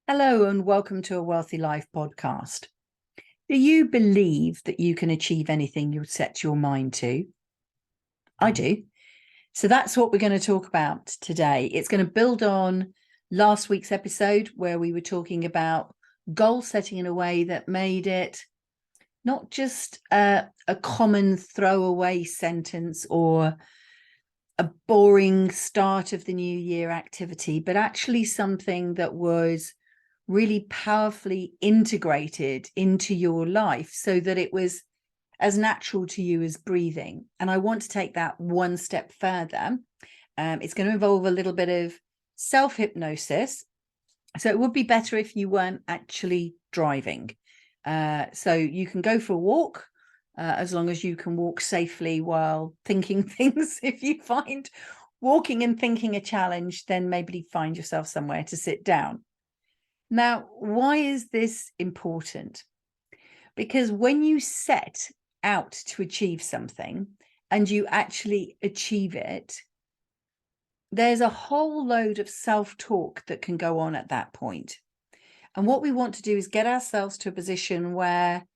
Hello and welcome to a Wealthy Life podcast. Do you believe that you can achieve anything you set your mind to? I do. So that's what we're going to talk about today. It's going to build on last week's episode where we were talking about goal setting in a way that made it not just a common throwaway sentence or a boring start of the new year activity, but actually something that was really powerfully integrated into your life so that it was as natural to you as breathing. And I want to take that one step further. It's going to involve a little bit of self-hypnosis. So it would be better if you weren't actually driving. So you can go for a walk as long as you can walk safely while thinking things. If you find walking and thinking a challenge, then maybe find yourself somewhere to sit down. Now, why is this important? Because when you set out to achieve something and you actually achieve it, there's a whole load of self-talk that can go on at that point. And what we want to do is get ourselves to a position where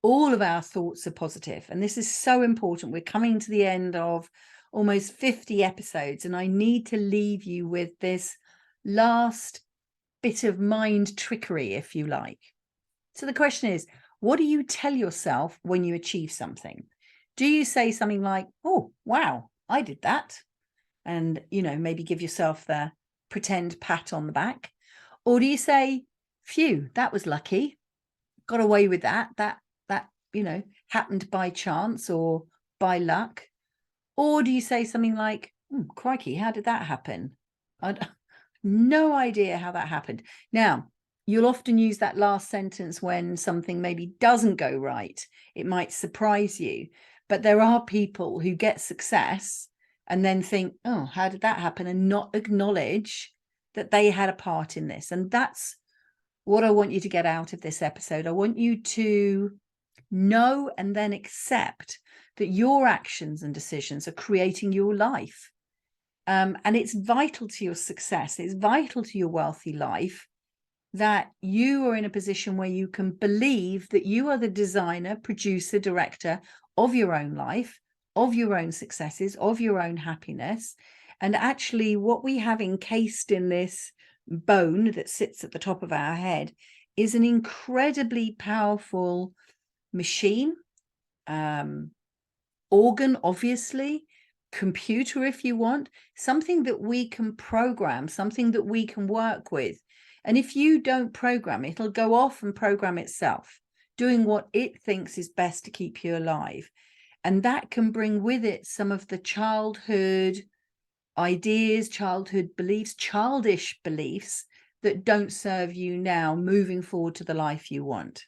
all of our thoughts are positive. And this is so important. We're coming to the end of almost 50 episodes, and I need to leave you with this last bit of mind trickery, if you like. So the question is, what do you tell yourself when you achieve something? Do you say something like, oh, wow, I did that? And, maybe give yourself the pretend pat on the back. Or do you say, phew, that was lucky. Got away with that. That happened by chance or by luck. Or do you say something like, crikey, how did that happen? No idea how that happened. Now, you'll often use that last sentence when something maybe doesn't go right. It might surprise you, but there are people who get success and then think, oh, how did that happen? And not acknowledge that they had a part in this. And that's what I want you to get out of this episode. I want you to know and then accept that your actions and decisions are creating your life. And it's vital to your success. It's vital to your wealthy life that you are in a position where you can believe that you are the designer, producer, director of your own life, of your own successes, of your own happiness. And actually what we have encased in this bone that sits at the top of our head is an incredibly powerful machine, organ, obviously, computer if you want, something that we can program, something that we can work with. And if you don't program it, it'll go off and program itself, doing what it thinks is best to keep you alive. And that can bring with it some of the childhood ideas, childhood beliefs, childish beliefs that don't serve you now moving forward to the life you want.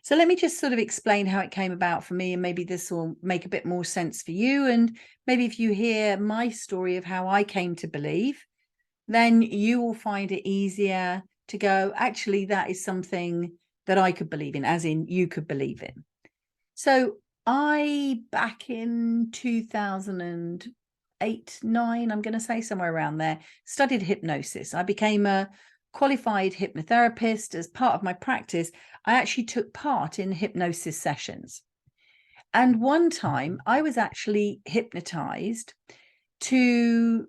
So let me just sort of explain how it came about for me, and maybe this will make a bit more sense for you. And maybe if you hear my story of how I came to believe, then you will find it easier to go, actually, that is something that I could believe in, as in you could believe in. So I, back in 2008, 9, I'm going to say somewhere around there, studied hypnosis. I became a qualified hypnotherapist. As part of my practice, I actually took part in hypnosis sessions. And one time I was actually hypnotized to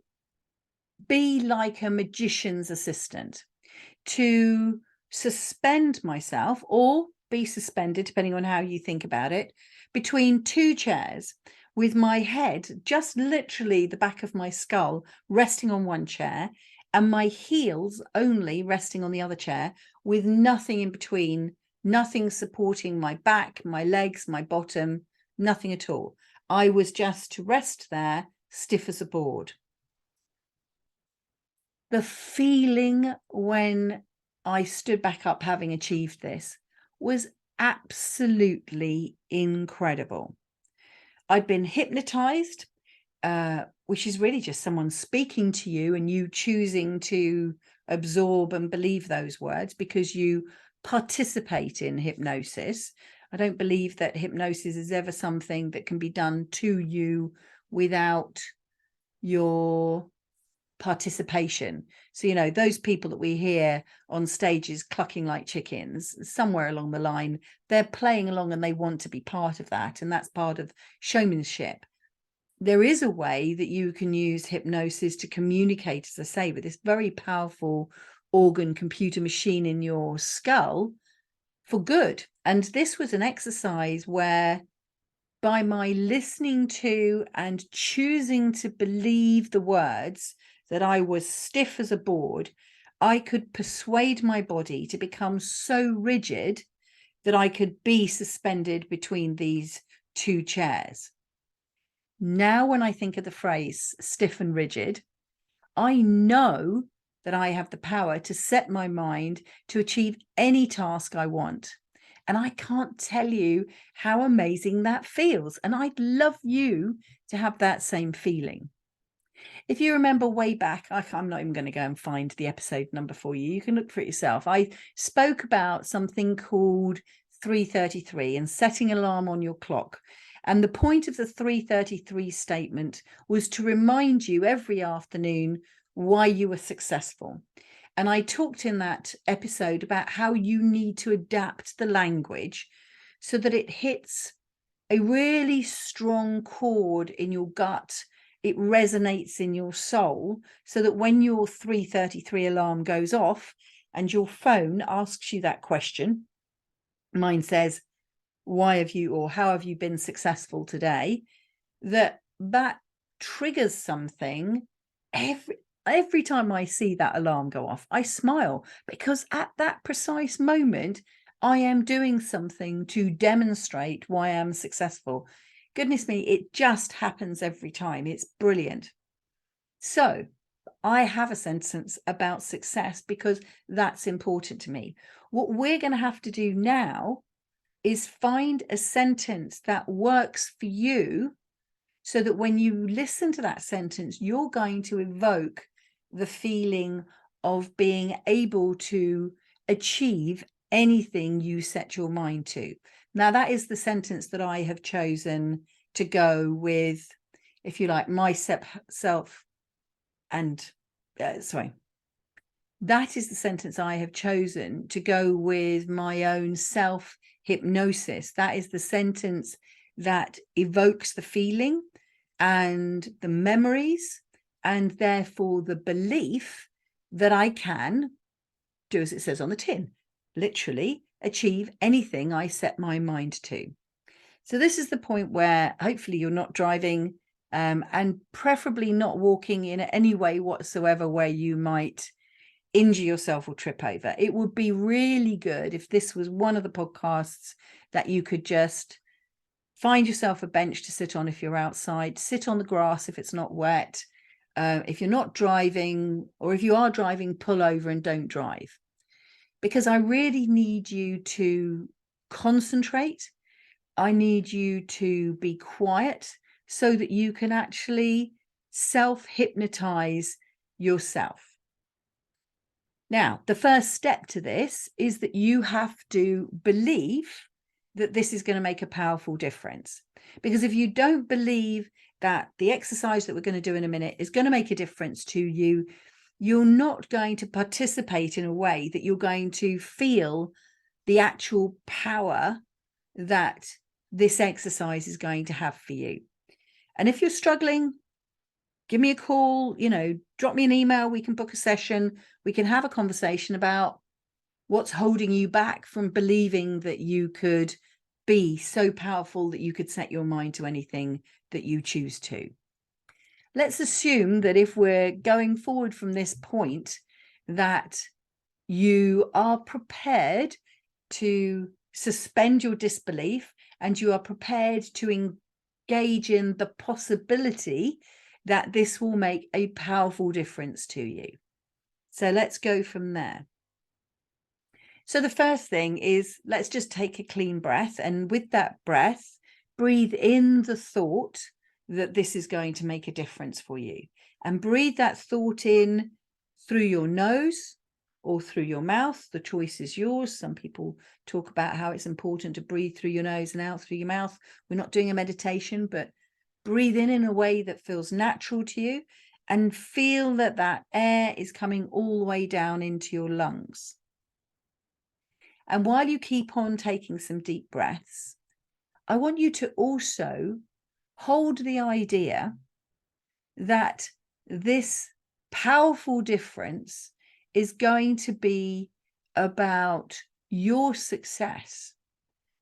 be like a magician's assistant, to suspend myself or be suspended, depending on how you think about it, between two chairs with my head, just literally the back of my skull, resting on one chair and my heels only resting on the other chair, with nothing in between, nothing supporting my back, my legs, my bottom, nothing at all. I was just to rest there, stiff as a board. The feeling when I stood back up having achieved this was absolutely incredible. I'd been hypnotized, which is really just someone speaking to you and you choosing to absorb and believe those words because you participate in hypnosis. I don't believe that hypnosis is ever something that can be done to you without your participation. So, those people that we hear on stages clucking like chickens, somewhere along the line, they're playing along and they want to be part of that. And that's part of showmanship. There is a way that you can use hypnosis to communicate, as I say, with this very powerful organ computer machine in your skull for good. And this was an exercise where, by my listening to and choosing to believe the words that I was stiff as a board, I could persuade my body to become so rigid that I could be suspended between these two chairs. Now, when I think of the phrase stiff and rigid, I know that I have the power to set my mind to achieve any task I want. And I can't tell you how amazing that feels. And I'd love you to have that same feeling. If you remember way back, I'm not even going to go and find the episode number for you. You can look for it yourself. I spoke about something called 3:33 and setting an alarm on your clock. And the point of the 3:33 statement was to remind you every afternoon why you were successful. And I talked in that episode about how you need to adapt the language so that it hits a really strong chord in your gut. It resonates in your soul, so that when your 3:33 alarm goes off and your phone asks you that question, mine says, why have you, or how have you been successful today? That triggers something. Every time I see that alarm go off, I smile, because at that precise moment, I am doing something to demonstrate why I'm successful. Goodness me, it just happens every time. It's brilliant. So I have a sentence about success because that's important to me. What we're going to have to do now is find a sentence that works for you, so that when you listen to that sentence, you're going to evoke the feeling of being able to achieve anything you set your mind to. Now, that is the sentence that I have chosen to go with, if you like, that is the sentence I have chosen to go with my own self-hypnosis. That is the sentence that evokes the feeling and the memories, and therefore the belief that I can do as it says on the tin, literally achieve anything I set my mind to. So this is the point where hopefully you're not driving, and preferably not walking in any way whatsoever where you might injure yourself or trip over. It would be really good if this was one of the podcasts that you could just find yourself a bench to sit on if you're outside, sit on the grass if it's not wet. If you're not driving, or if you are driving, pull over and don't drive. Because I really need you to concentrate. I need you to be quiet so that you can actually self-hypnotize yourself. Now, the first step to this is that you have to believe that this is going to make a powerful difference. Because if you don't believe that the exercise that we're going to do in a minute is going to make a difference to you, you're not going to participate in a way that you're going to feel the actual power that this exercise is going to have for you. And if you're struggling, give me a call, drop me an email. We can book a session. We can have a conversation about what's holding you back from believing that you could be so powerful that you could set your mind to anything that you choose to. Let's assume that if we're going forward from this point, that you are prepared to suspend your disbelief and you are prepared to engage in the possibility that this will make a powerful difference to you. So let's go from there. So the first thing is, let's just take a clean breath. And with that breath, breathe in the thought that this is going to make a difference for you. And breathe that thought in through your nose or through your mouth. The choice is yours. Some people talk about how it's important to breathe through your nose and out through your mouth. We're not doing a meditation, but breathe in a way that feels natural to you. and feel that that air is coming all the way down into your lungs. And while you keep on taking some deep breaths, I want you to also hold the idea that this powerful difference is going to be about your success.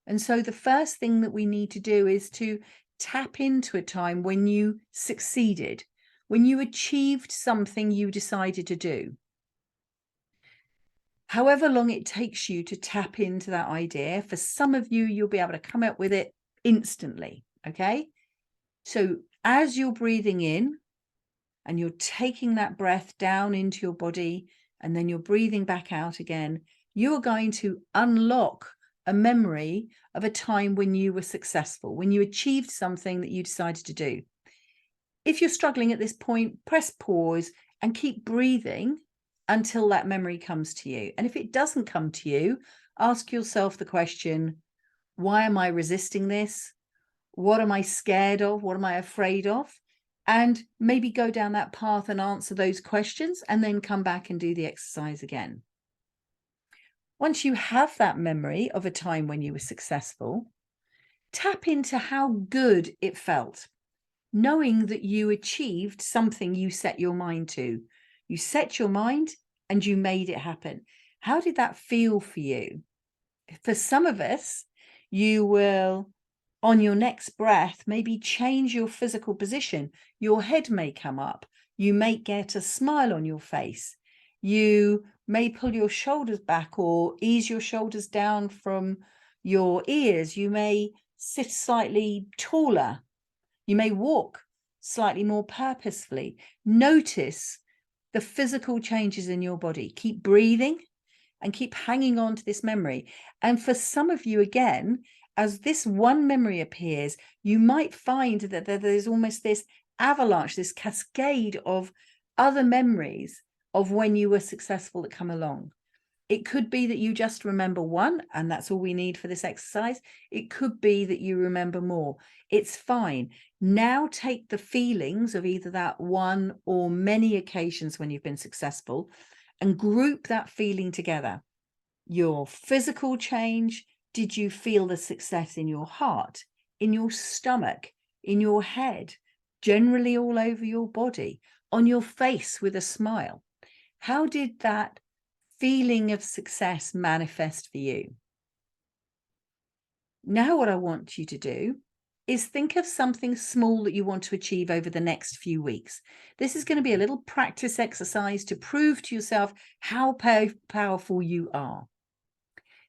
And so the first thing that we need to do is to tap into a time when you succeeded, when you achieved something you decided to do. However long it takes you to tap into that idea, for some of you, you'll be able to come up with it instantly, okay? So as you're breathing in and you're taking that breath down into your body, and then you're breathing back out again, you're going to unlock a memory of a time when you were successful, when you achieved something that you decided to do. If you're struggling at this point, press pause and keep breathing until that memory comes to you. And if it doesn't come to you, ask yourself the question, why am I resisting this? What am I scared of? What am I afraid of? And maybe go down that path and answer those questions, and then come back and do the exercise again. Once you have that memory of a time when you were successful, tap into how good it felt, knowing that you achieved something you set your mind to. You set your mind and you made it happen. How did that feel for you? For some of us, you will, on your next breath, maybe change your physical position. Your head may come up. You may get a smile on your face. You may pull your shoulders back or ease your shoulders down from your ears. You may sit slightly taller. You may walk slightly more purposefully. Notice the physical changes in your body. Keep breathing and keep hanging on to this memory. And for some of you, again, as this one memory appears, you might find that there's almost this avalanche, this cascade of other memories of when you were successful that come along. It could be that you just remember one, and that's all we need for this exercise. It could be that you remember more. It's fine. Now take the feelings of either that one or many occasions when you've been successful and group that feeling together. Your physical change. Did you feel the success in your heart, in your stomach, in your head, generally all over your body, on your face with a smile? How did that feeling of success manifest for you? Now what I want you to do is think of something small that you want to achieve over the next few weeks. This is going to be a little practice exercise to prove to yourself how powerful you are.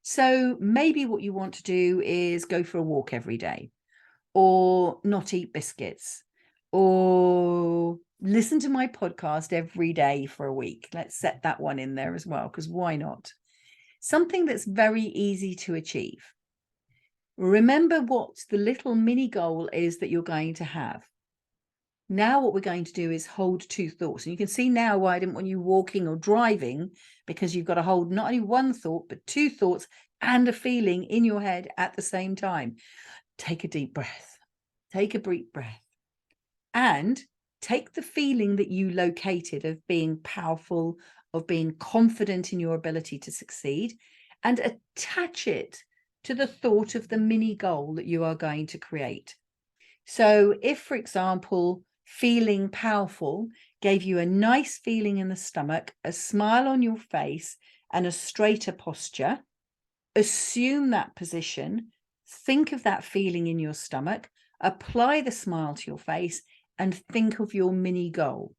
So maybe what you want to do is go for a walk every day, or not eat biscuits, or listen to my podcast every day for a week. Let's set that one in there as well, because why not? Something that's very easy to achieve. Remember what the little mini goal is that you're going to have. Now what we're going to do is hold two thoughts. And you can see now why I didn't want you walking or driving, because you've got to hold not only one thought, but two thoughts and a feeling in your head at the same time. Take a deep breath. Take a deep breath. And take the feeling that you located of being powerful, of being confident in your ability to succeed, and attach it to the thought of the mini goal that you are going to create. So if, for example, feeling powerful gave you a nice feeling in the stomach, a smile on your face, and a straighter posture, assume that position, think of that feeling in your stomach, apply the smile to your face, and think of your mini goal.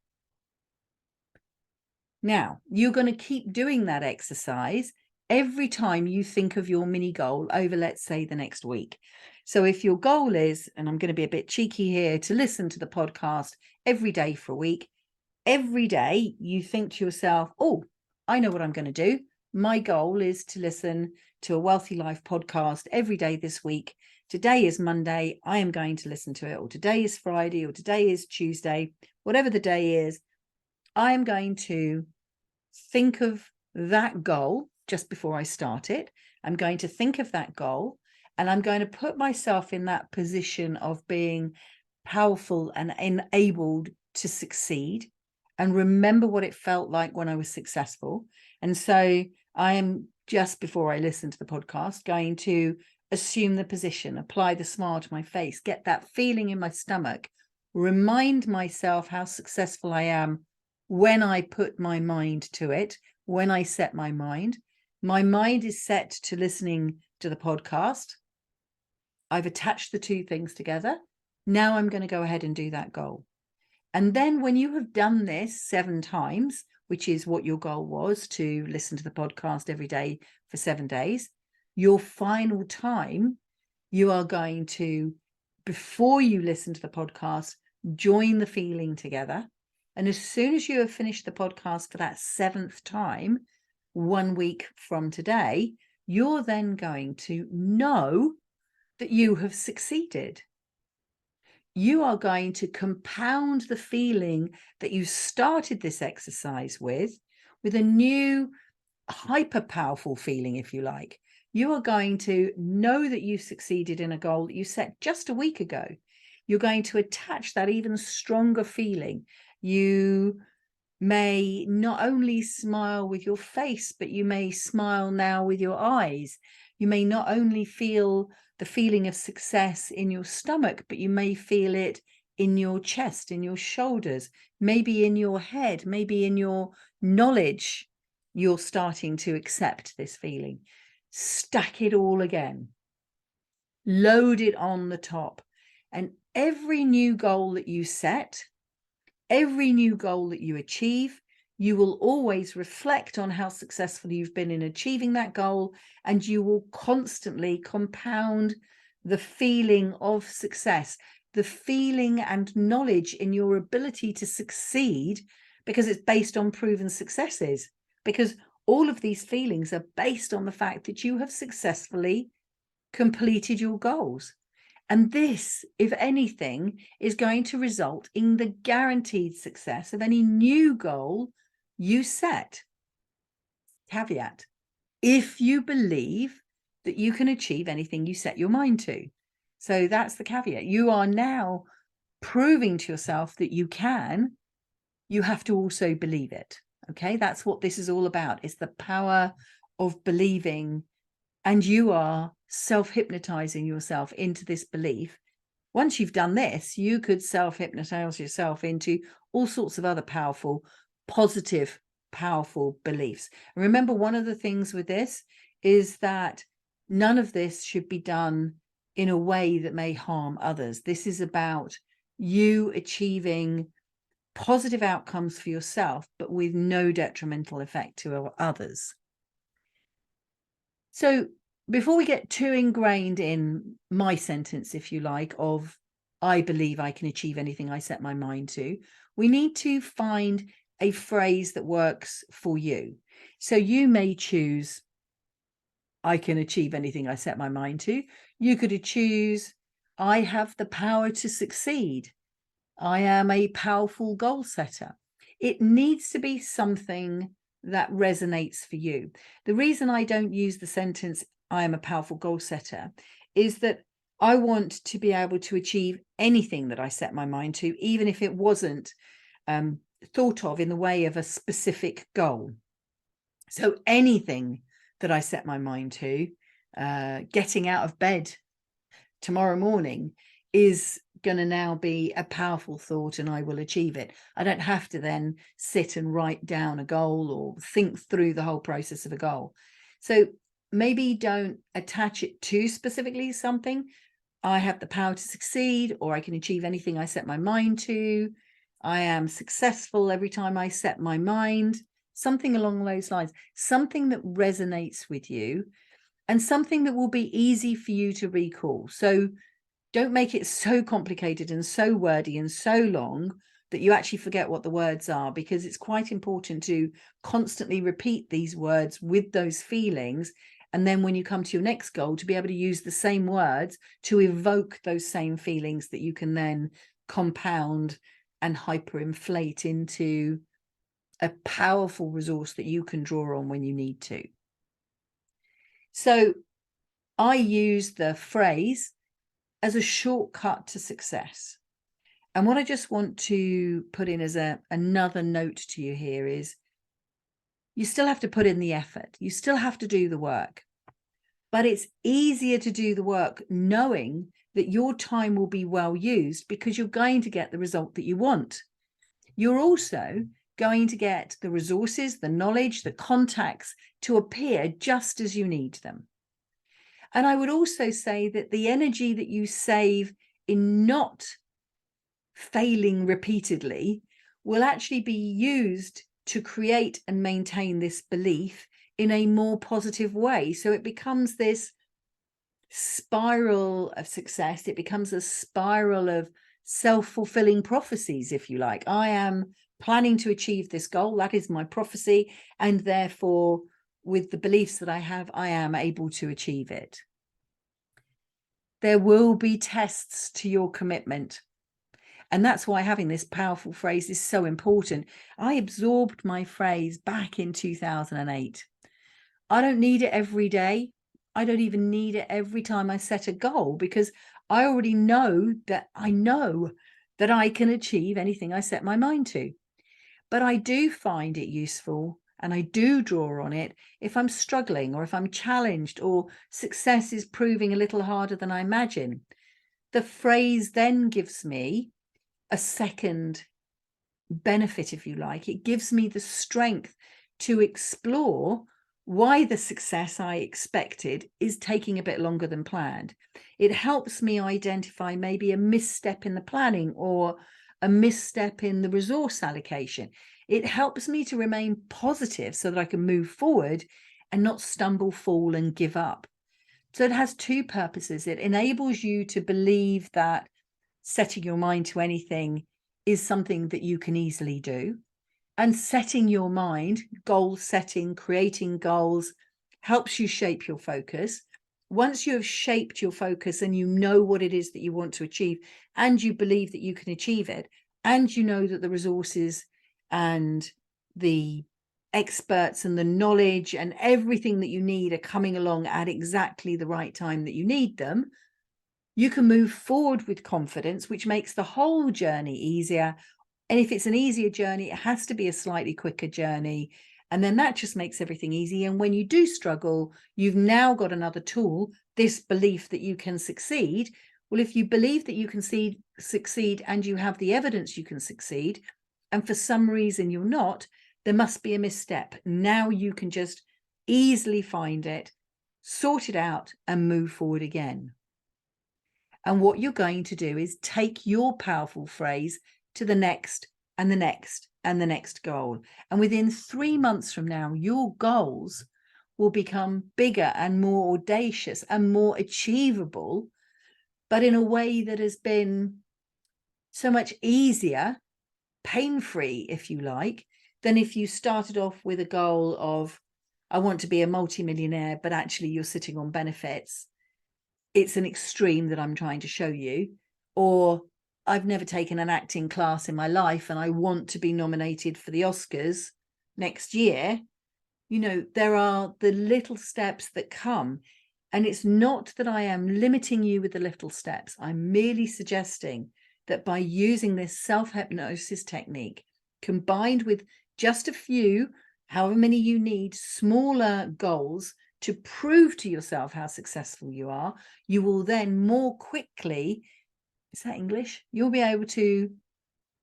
Now, you're going to keep doing that exercise every time you think of your mini goal over, let's say, the next week. So if your goal is, and I'm going to be a bit cheeky here, to listen to the podcast every day for a week, every day you think to yourself, oh, I know what I'm going to do. My goal is to listen to a Wealthy Life podcast every day this week. Today is Monday. I am going to listen to it. Or today is Friday, or today is Tuesday, whatever the day is. I am going to think of that goal just before I start it. I'm going to think of that goal, and I'm going to put myself in that position of being powerful and enabled to succeed. and remember what it felt like when I was successful. And so I am, just before I listen to the podcast, going to assume the position, apply the smile to my face, get that feeling in my stomach, remind myself how successful I am when I put my mind to it, when I set my mind. My mind is set to listening to the podcast. I've attached the two things together. Now I'm going to go ahead and do that goal. And then when you have done this 7 times, which is what your goal was, to listen to the podcast every day for 7 days, your final time, you are going to, before you listen to the podcast, join the feeling together. And as soon as you have finished the podcast for that 7th time, 1 week from today, you're then going to know that you have succeeded. You are going to compound the feeling that you started this exercise with a new hyper powerful feeling, if you like. You are going to know that you succeeded in a goal that you set just a week ago. You're going to attach that even stronger feeling. You may not only smile with your face, but you may smile now with your eyes. You may not only feel the feeling of success in your stomach, but you may feel it in your chest, in your shoulders, maybe in your head, maybe in your knowledge. You're starting to accept this feeling. Stack it all again. Load it on the top. And every new goal that you set, every new goal that you achieve, you will always reflect on how successful you've been in achieving that goal, and you will constantly compound the feeling of success, the feeling and knowledge in your ability to succeed, because it's based on proven successes. Because all of these feelings are based on the fact that you have successfully completed your goals. And this, if anything, is going to result in the guaranteed success of any new goal you set. Caveat: if you believe that you can achieve anything you set your mind to. So that's the caveat. You are now proving to yourself that you can. You have to also believe it. Okay, that's what this is all about. It's the power of believing. And you are self-hypnotizing yourself into this belief. Once you've done this, you could self-hypnotize yourself into all sorts of other powerful, positive, powerful beliefs. And remember, one of the things with this is that none of this should be done in a way that may harm others. This is about you achieving positive outcomes for yourself, but with no detrimental effect to others. So before we get too ingrained in my sentence, if you like, of I believe I can achieve anything I set my mind to, we need to find a phrase that works for you. So you may choose, I can achieve anything I set my mind to. You could choose, I have the power to succeed. I am a powerful goal setter. It needs to be something that resonates for you. The reason I don't use the sentence, I am a powerful goal setter, is that I want to be able to achieve anything that I set my mind to, even if it wasn't thought of in the way of a specific goal. So anything that I set my mind to, getting out of bed tomorrow morning, is going to now be a powerful thought, and I will achieve it. I don't have to then sit and write down a goal or think through the whole process of a goal. So maybe don't attach it too specifically something. I have the power to succeed, or I can achieve anything I set my mind to. I am successful every time I set my mind. Something along those lines, something that resonates with you, and something that will be easy for you to recall. So don't make it so complicated and so wordy and so long that you actually forget what the words are, because it's quite important to constantly repeat these words with those feelings. And then when you come to your next goal, to be able to use the same words to evoke those same feelings that you can then compound and hyperinflate into a powerful resource that you can draw on when you need to. So I use the phrase as a shortcut to success. And what I just want to put in as another note to you here is you still have to put in the effort. You still have to do the work. But it's easier to do the work knowing that your time will be well used because you're going to get the result that you want. You're also going to get the resources, the knowledge, the contacts to appear just as you need them. And I would also say that the energy that you save in not failing repeatedly will actually be used to create and maintain this belief in a more positive way. So it becomes this spiral of success. It becomes a spiral of self-fulfilling prophecies, if you like. I am planning to achieve this goal. That is my prophecy. And therefore, with the beliefs that I have, I am able to achieve it. There will be tests to your commitment. And that's why having this powerful phrase is so important. I absorbed my phrase back in 2008. I don't need it every day. I don't even need it every time I set a goal, because I already know that I can achieve anything I set my mind to. But I do find it useful, and I do draw on it if I'm struggling, or if I'm challenged, or success is proving a little harder than I imagine. The phrase then gives me a second benefit, if you like. It gives me the strength to explore why the success I expected is taking a bit longer than planned. It helps me identify maybe a misstep in the planning or a misstep in the resource allocation. It helps me to remain positive so that I can move forward and not stumble, fall, and give up. So it has two purposes. It enables you to believe that setting your mind to anything is something that you can easily do. And setting your mind, goal setting, creating goals, helps you shape your focus. Once you have shaped your focus and you know what it is that you want to achieve, and you believe that you can achieve it, and you know that the resources and the experts and the knowledge and everything that you need are coming along at exactly the right time that you need them, you can move forward with confidence, which makes the whole journey easier. And if it's an easier journey, it has to be a slightly quicker journey. And then that just makes everything easy. And when you do struggle, you've now got another tool, this belief that you can succeed. Well, if you believe that you can succeed and you have the evidence you can succeed, and for some reason you're not, there must be a misstep. Now you can just easily find it, sort it out, and move forward again. And what you're going to do is take your powerful phrase to the next and the next and the next goal. And within 3 months from now, your goals will become bigger and more audacious and more achievable, but in a way that has been so much easier, pain-free, if you like, than if you started off with a goal of, I want to be a multimillionaire, but actually you're sitting on benefits. It's an extreme that I'm trying to show you. Or I've never taken an acting class in my life and I want to be nominated for the Oscars next year. You know, there are the little steps that come. And it's not that I am limiting you with the little steps. I'm merely suggesting that by using this self-hypnosis technique, combined with just a few, however many you need, smaller goals to prove to yourself how successful you are, you will then more quickly, is that English? You'll be able to,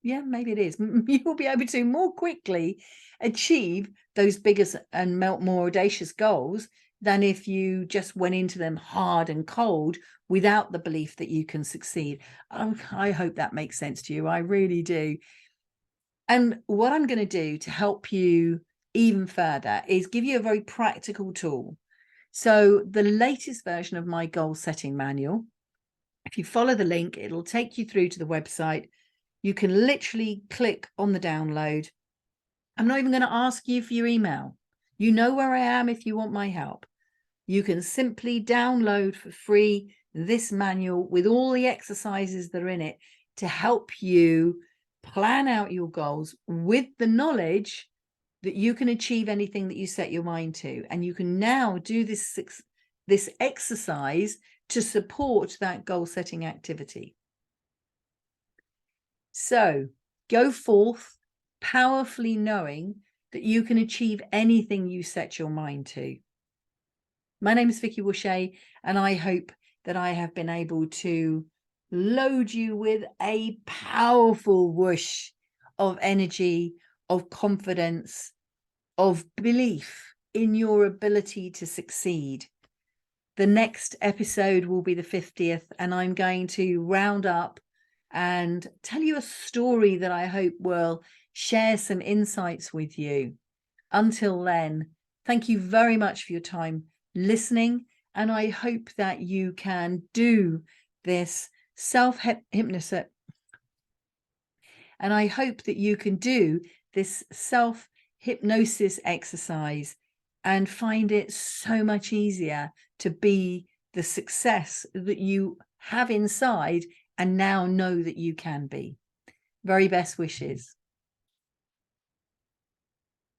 yeah, maybe it is. You'll be able to more quickly achieve those bigger and more audacious goals than if you just went into them hard and cold without the belief that you can succeed. I hope that makes sense to you. I really do. And what I'm going to do to help you even further is give you a very practical tool. So the latest version of my goal setting manual, if you follow the link, it'll take you through to the website. You can literally click on the download. I'm not even going to ask you for your email. You know where I am if you want my help. You can simply download for free this manual with all the exercises that are in it to help you plan out your goals with the knowledge that you can achieve anything that you set your mind to. And you can now do this exercise to support that goal setting activity. So go forth powerfully knowing that you can achieve anything you set your mind to. My name is Vicky Wushay, and I hope that I have been able to load you with a powerful whoosh of energy, of confidence, of belief in your ability to succeed. The next episode will be the 50th, and I'm going to round up and tell you a story that I hope will share some insights with you. Until then, thank you very much for your time listening, and I hope that you can do this self-hypnosis, and I hope that you can do this self-hypnosis exercise and find it so much easier to be the success that you have inside and now know that you can be. Very best wishes.